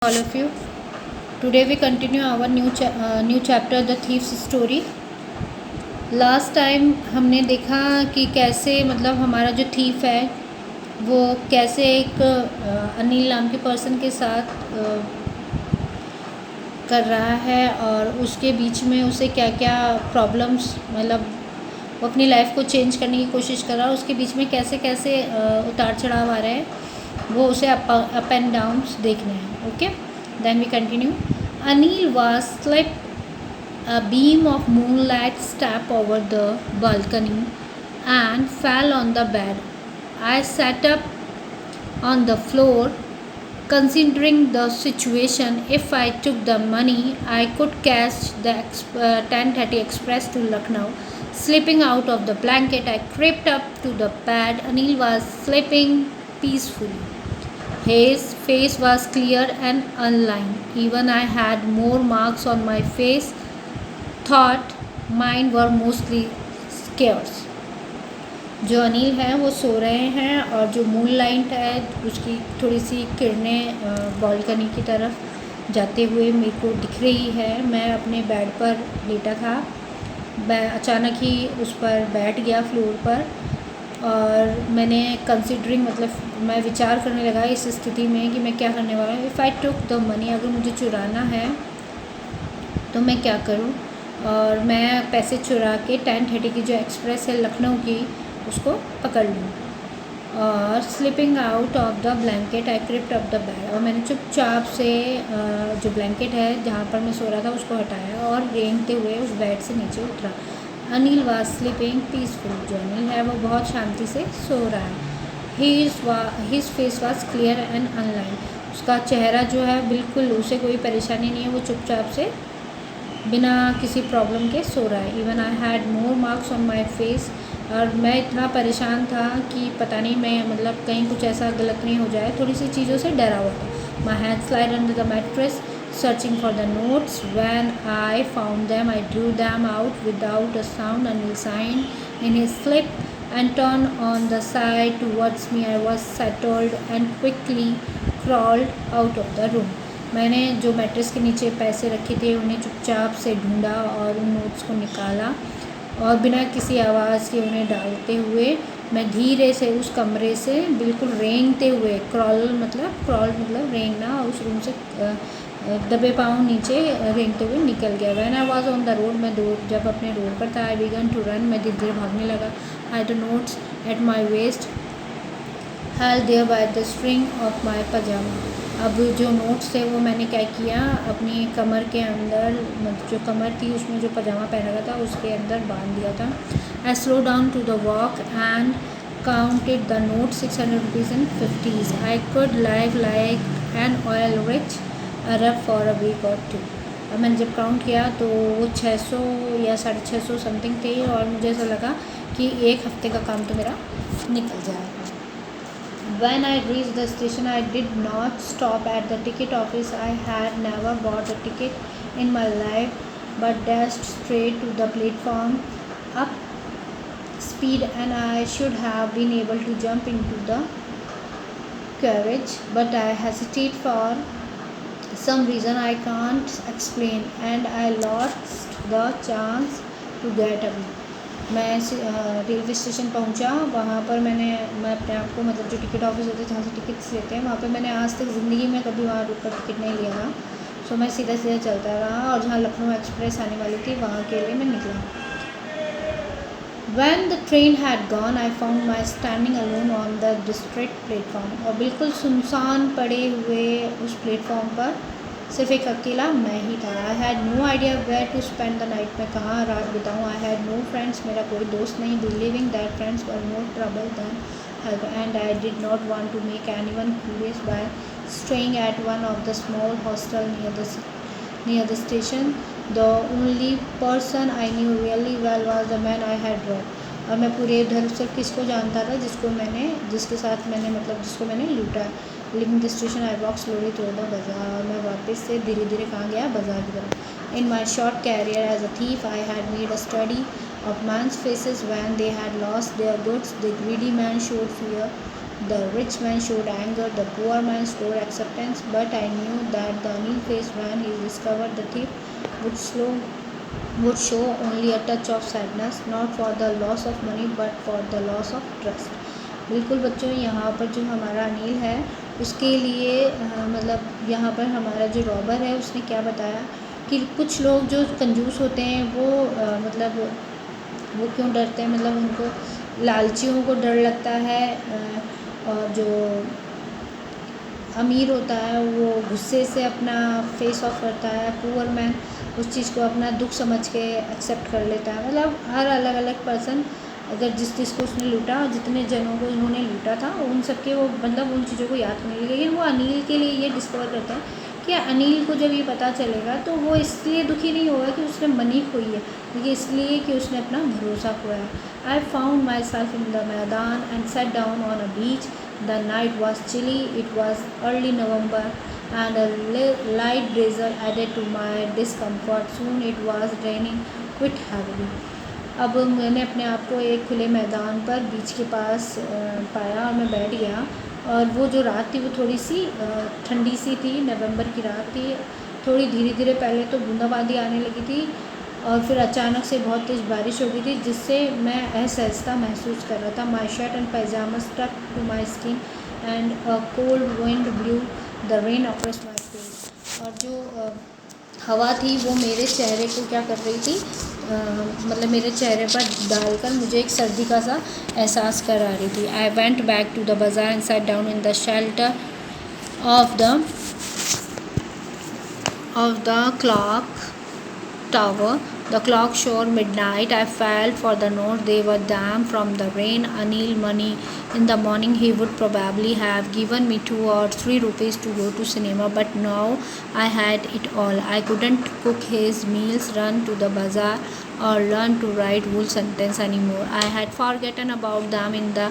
All of you. Today we continue our new chapter, The Thief's Story. Last time हमने देखा कि कैसे मतलब हमारा जो थीफ है वो कैसे एक अनिल नाम के पर्सन के साथ कर रहा है और उसके बीच में उसे क्या क्या प्रॉब्लम्स मतलब वो अपनी लाइफ को चेंज करने की कोशिश कर रहा है, उसके बीच में कैसे कैसे उतार चढ़ाव आ रहे हैं वो उसे अप एंड डाउन्स देखने हैं. Okay, then we continue. Anil was slip. A beam of moonlight stepped over the balcony and fell on the bed. I sat up on the floor, considering the situation. If I took the money, I could catch the 10:30 express to Lucknow. Slipping out of the blanket, I crept up to the bed. Anil was sleeping peacefully. His face was clear and unlined. Even I had more marks on my face. Thought mine were mostly scares. जो अनिल हैं वो सो रहे हैं और जो moon light है उसकी थोड़ी सी किरणें बालकनी की तरफ जाते हुए मेरे को दिख रही है. मैं अपने बेड पर लेटा था. अचानक ही उस पर बैठ गया फ्लोर पर और मैंने कंसिडरिंग मतलब मैं विचार करने लगा इस स्थिति में कि मैं क्या करने वाला हूँ. If I took the money, अगर मुझे चुराना है तो मैं क्या करूँ. और मैं पैसे चुरा के 10:30 की जो एक्सप्रेस है लखनऊ की उसको पकड़ लूँ. और slipping out of the blanket I crept up the bed, और मैंने चुपचाप से जो ब्लैंकेट है जहाँ पर मैं सो रहा था उसको हटाया और रेंगते हुए उस बेड से नीचे उतरा. Anil was sleeping peaceful. जो अनिल है वो बहुत शांति से सो रहा है. His face was clear and online. उसका चेहरा जो है बिल्कुल, उसे कोई परेशानी नहीं है, वो चुपचाप से बिना किसी प्रॉब्लम के सो रहा है. Even I had more marks on my face, और मैं इतना परेशान था कि पता नहीं मैं मतलब कहीं कुछ ऐसा गलत नहीं हो जाए, थोड़ी सी चीज़ों से डरा हुआ था. My hand slide under the mattress searching for the notes. When I found them, I drew them out without a sound. Anil signed in his slip and turned on the side towards me. I was settled and quickly crawled out of the room. मैंने जो mattress के नीचे पैसे रखे थे उन्हें चुपचाप से ढूंढा और उन नोट्स को निकाला और बिना किसी आवाज़ के उन्हें डालते हुए मैं धीरे से उस कमरे से बिल्कुल रेंगते हुए, क्रॉल मतलब रेंगना, उस रूम से दबे पाँव नीचे रेंगते हुए निकल गया. When I was on the road, मैं जब अपने रोड पर था, आई बिगन टू रन, मैं धीरे धीरे भागने लगा. I the notes at my waist held there by the string of my pyjama. अब जो नोट्स थे वो मैंने क्या किया, अपनी कमर के अंदर, जो कमर थी उसमें जो पजामा पहना हुआ था उसके अंदर बांध दिया था. I slow down to the walk and counted the notes, 600 rupees in 50s. I could live like an oil rich Arab for a week or two. और मैंने जब काउंट किया तो वो 600 या 650 समथिंग थे और मुझे ऐसा लगा कि एक हफ्ते का काम तो मेरा निकल जाएगा. When I reached the station, I did not stop at the ticket office. I had never bought a ticket in my life, but dashed straight to the platform. Up speed, and I should have been able to jump into the carriage, but I hesitated for some reason I can't explain, and I lost the chance to get away. मैं railway station पहुंचा. वहाँ पर मैं अपने आप को मतलब जो टिकट ऑफिस होते हैं जहाँ से टिकट्स लेते हैं वहाँ पर मैंने आज तक ज़िंदगी में कभी वहाँ रुक कर टिकट नहीं लिया था. सो मैं सीधा सीधा चलता रहा और जहाँ लखनऊ एक्सप्रेस आने वाली थी वहाँ के लिए मैं निकला. When the train had gone, I found myself standing alone on the district platform. और बिल्कुल सुनसान पड़े हुए उस प्लेटफॉर्म पर सिर्फ एक अकेला मैं ही था. I had no idea where to spend the night. मैं कहाँ रात बिताऊँ. I had no friends. मेरा कोई दोस्त नहीं. Believing that friends were more trouble than help, and I did not want to make anyone curious by staying at one of the small hostel near the station. The only person I knew really well was the man I had robbed. और मैं पूरे इधर सिर्फ किसको जानता था, जिसके साथ मैंने लूटा. Living the station, I walk slowly through the बाज़ार. और मैं वापस से धीरे धीरे कहाँ गया, बाज़ार की तरफ. In my short career as a thief I had made a study of man's faces when they had lost their goods. The greedy man showed fear The rich man showed anger, the poor man showed acceptance, but I knew that the Anil face when he discovered the thief would show only a touch of sadness, not for the loss of money but for the loss of trust. बिल्कुल बच्चों, यहाँ पर जो हमारा अनिल है उसके लिए मतलब यहाँ पर हमारा जो रॉबर है उसने क्या बताया कि कुछ लोग जो कंजूस होते हैं वो मतलब वो क्यों डरते हैं, मतलब उनको लालचियों को डर लगता है, और जो अमीर होता है वो गुस्से से अपना फेस ऑफ करता है, पुअर मैन उस चीज़ को अपना दुख समझ के एक्सेप्ट कर लेता है। मतलब हर अलग अलग पर्सन अगर जिस चीज़ को उसने लूटा और जितने जनों को उन्होंने लूटा था उन सबके वो मतलब उन चीज़ों को याद नहीं, लेकिन वो अनिल के लिए ये डिस्कवर करते हैं कि अनिल को जब ये पता चलेगा तो वो इसलिए दुखी नहीं होगा कि उसने मनी खोई है, लेकिन इसलिए कि उसने अपना भरोसा खोया है। I found myself in the मैदान and sat down on a bench. The night was chilly, it was early November, and a light drizzle added to my discomfort. Soon it was raining quite heavily. अब मैंने अपने आप को एक खुले मैदान पर बीच के पास पाया और मैं बैठ गया, और वो जो रात थी वो थोड़ी सी ठंडी सी थी, नवंबर की रात थी। थोड़ी धीरे धीरे पहले तो बूंदाबांदी आने लगी थी और फिर अचानक से बहुत तेज़ बारिश हो गई थी, जिससे मैं असहजता महसूस कर रहा था। My shirt and pyjama stuck to my skin and a cold wind blew the rain across my face. और जो हवा थी वो मेरे चेहरे को क्या कर रही थी, मतलब मेरे चेहरे पर डालकर मुझे एक सर्दी का सा एहसास करा रही थी। I went back to the बाज़ार and sat down in the shelter of the clock tower. The clock showed midnight. I felt for the notes. They were damp from the rain. Anil money. In the morning he would probably have given me 2 or 3 rupees to go to cinema, but now I had it all. I couldn't cook his meals, run to the bazaar, or learn to write wool sentence anymore. I had forgotten about them in the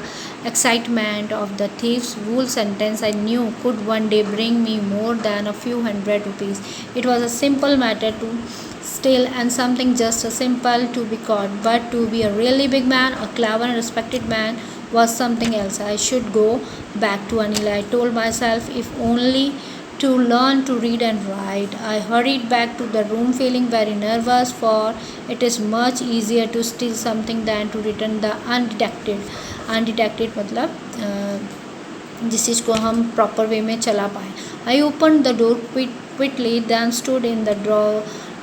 excitement of the thief's wool sentence I knew could one day bring me more than a few hundred rupees. It was a simple matter to steal, and something just as simple to be caught, but to be a really big man, a clever and respected man, was something else. I should go back to Anil, I told myself, if only to learn to read and write. I hurried back to the room feeling very nervous, for it is much easier to steal something than to return the undetected. Undetected मतलब जिस चीज़ को हम proper way में चला पाएँ. I opened the door quickly, then stood in the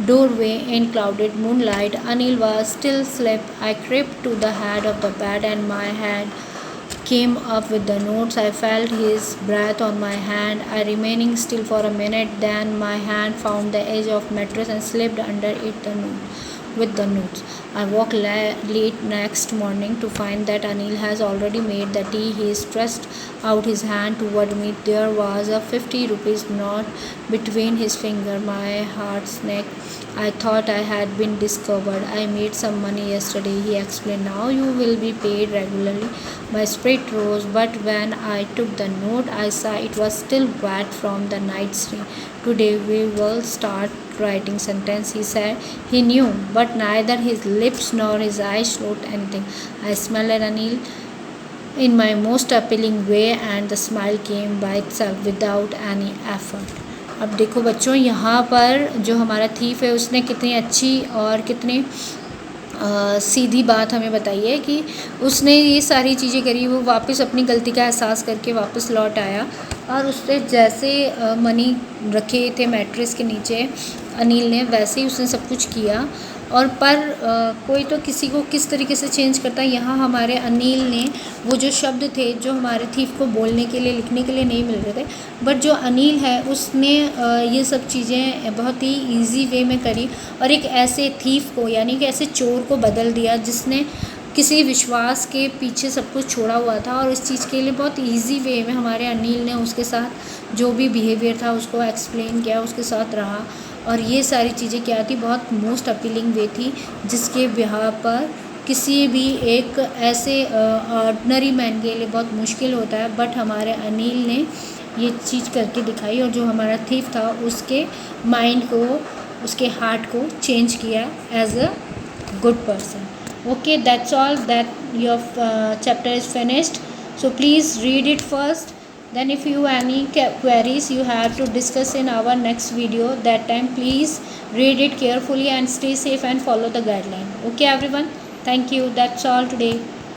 doorway in clouded moonlight. Anil was still asleep. I crept to the head of the bed and my hand came up with the notes. I felt his breath on my hand. I remaining still for a minute, then my hand found the edge of mattress and slipped under it with the notes. I woke late next morning to find that Anil has already made the tea. He stretched out his hand toward me. There was a 50 rupees note between his finger. My heart sank. I thought I had been discovered. I made some money yesterday, he explained. Now you will be paid regularly. My spirit rose, but when I took the note, I saw it was still wet from the night's rain. Today we will start writing sentence, he said. He knew, but neither his lips nor his eyes showed anything. I smiled at Anil in my most appealing way, and the smile came by itself without any effort. अब देखो बच्चों, यहाँ पर जो हमारा thief है उसने कितनी अच्छी और कितनी सीधी बात हमें बताई है कि उसने ये सारी चीज़ें करी, वो वापस अपनी गलती का एहसास करके वापस लौट आया और उसने जैसे मनी रखे थे मैट्रेस के नीचे अनिल ने, वैसे ही उसने सब कुछ किया। और पर कोई तो किसी को किस तरीके से चेंज करता है। यहाँ हमारे अनिल ने वो जो शब्द थे जो हमारे थीफ को बोलने के लिए लिखने के लिए नहीं मिल रहे थे, बट जो अनिल है उसने ये सब चीज़ें बहुत ही इजी वे में करी और एक ऐसे थीफ को यानी कि ऐसे चोर को बदल दिया जिसने किसी विश्वास के पीछे सब कुछ छोड़ा हुआ था। और इस चीज़ के लिए बहुत इजी वे में हमारे अनिल ने उसके साथ जो भी बिहेवियर था उसको एक्सप्लेन किया, उसके साथ रहा। और ये सारी चीज़ें क्या थी, बहुत मोस्ट अपीलिंग वे थी जिसके बिहार पर किसी भी एक ऐसे ऑर्डनरी मैन के लिए बहुत मुश्किल होता है, बट हमारे अनिल ने ये चीज़ करके दिखाई और जो हमारा थीफ था उसके माइंड को, उसके हार्ट को चेंज किया as a good person. Okay, that's all. That your chapter is finished. So please read it first. Then if you any queries, you have to discuss in our next video. That time please read it carefully and stay safe and follow the guideline. Okay everyone, thank you. That's all today.